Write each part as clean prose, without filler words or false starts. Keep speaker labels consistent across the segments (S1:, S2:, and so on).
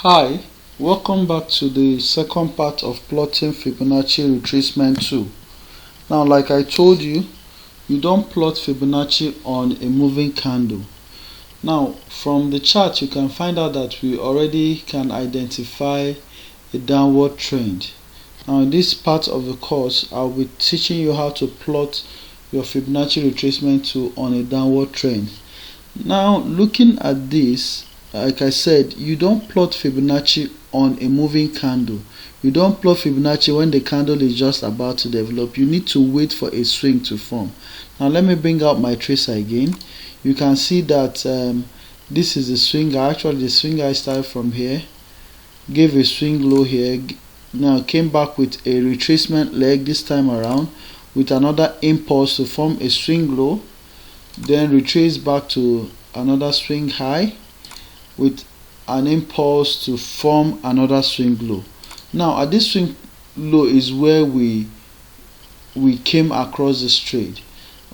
S1: Hi, welcome back to the second part of plotting Fibonacci retracement tool. Now, like I told you, you don't plot Fibonacci on a moving candle. Now, from the chart, you can find out that we already can identify a downward trend. Now, in this part of the course, I'll be teaching you how to plot your Fibonacci retracement tool on a downward trend. Now, looking at this, like I said, you don't plot Fibonacci on a moving candle. You don't plot Fibonacci when the candle is just about to develop. You need to wait for a swing to form. Now let me bring out my tracer again. You can see that this is the swing. Actually, the swing I started from here, gave a swing low here, now came back with a retracement leg this time around with another impulse to form a swing low, then retrace back to another swing high with an impulse to form another swing low. Now at this swing low is where we came across this trade.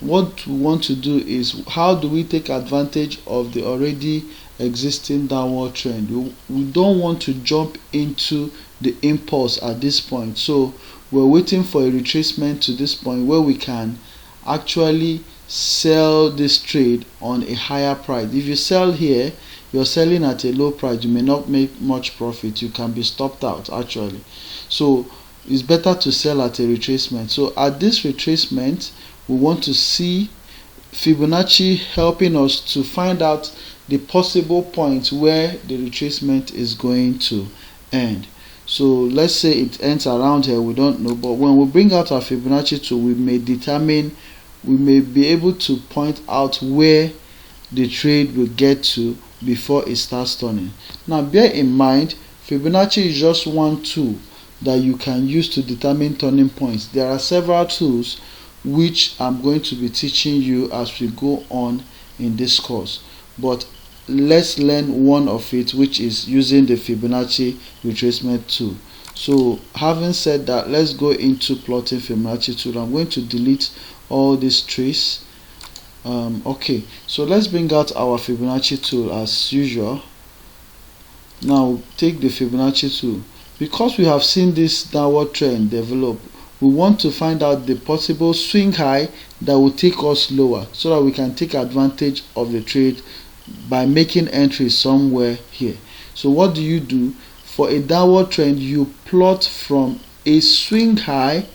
S1: What we want to do is, how do we take advantage of the already existing downward trend? We don't want to jump into the impulse at this point, so we're waiting for a retracement to this point where we can actually sell this trade on a higher price. If you sell here, you're selling at a low price, you may not make much profit, you can be stopped out actually. So it's better to sell at a retracement. So at this retracement, we want to see Fibonacci helping us to find out the possible points where the retracement is going to end. So let's say it ends around here, we don't know, but when we bring out our Fibonacci tool, we may be able to point out where the trade will get to before it starts turning. Now bear in mind, Fibonacci is just one tool that you can use to determine turning points. There are several tools which I'm going to be teaching you as we go on in this course, but let's learn one of it, which is using the Fibonacci retracement tool. So having said that, let's go into plotting Fibonacci tool. I'm going to delete all these trees. Okay, so let's bring out our Fibonacci tool as usual. Now take the Fibonacci tool. Because we have seen this downward trend develop, we want to find out the possible swing high that will take us lower, so that we can take advantage of the trade by making entries somewhere here. So what do you do? For a downward trend, you plot from a swing high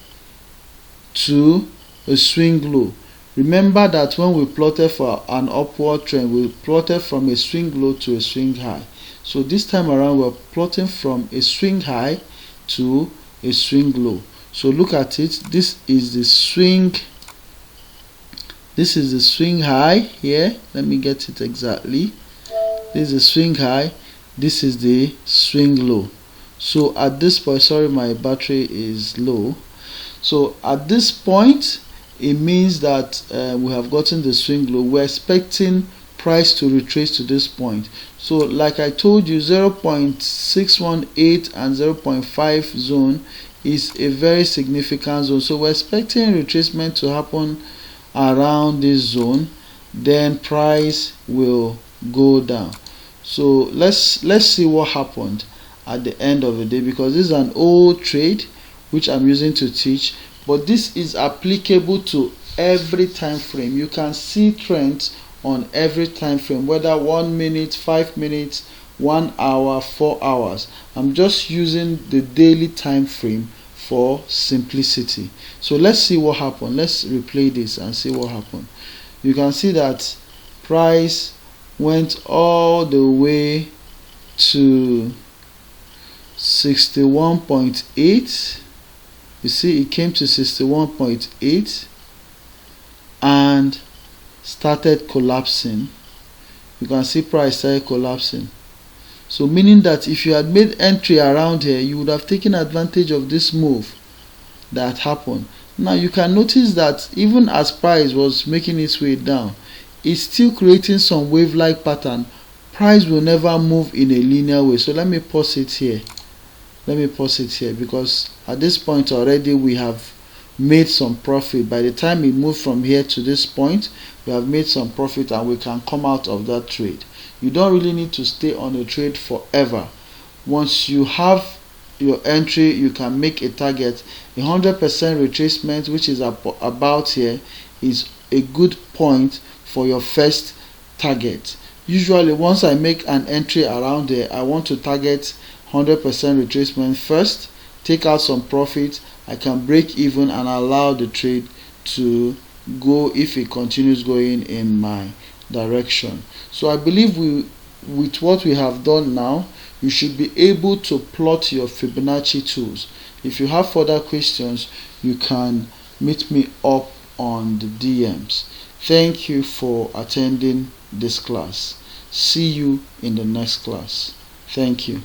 S1: to a swing low. Remember that when we plotted for an upward trend, we plotted from a swing low to a swing high. So this time around, we're plotting from a swing high to a swing low. So look at it. This is the swing high here. Let me get it exactly. This is the swing high, this is the swing low. So at this point, sorry, my battery is low. So at this point, it means that we have gotten the swing low. We're expecting price to retrace to this point. So like I told you, 0.618 and 0.5 zone is a very significant zone. So we're expecting retracement to happen around this zone, then price will go down. So let's see what happened at the end of the day, because this is an old trade which I'm using to teach, but this is applicable to every time frame. You can see trends on every time frame, whether 1 minute, 5 minutes, 1 hour, 4 hours. I'm just using the daily time frame for simplicity. So let's see what happened. Let's replay this and see what happened. You can see that price went all the way to 61.8. you see it came to 61.8 and started collapsing. You can see price started collapsing. So meaning that if you had made entry around here, you would have taken advantage of this move that happened. Now you can notice that even as price was making its way down, it's still creating some wave-like pattern. Price will never move in a linear way. So let me pause it here. Because at this point already we have made some profit. By the time we move from here to this point, we have made some profit and we can come out of that trade. You don't really need to stay on a trade forever. once you have your entry, you can make a target. 100% retracement, which is about here, is a good point for your first target. Usually once I make an entry around there, I want to target 100% retracement first, take out some profit. I can break even and allow the trade to go if it continues going in my direction. So I believe with what we have done now, you should be able to plot your Fibonacci tools. If you have further questions, you can meet me up on the DMs. Thank you for attending this class. See you in the next class. Thank you.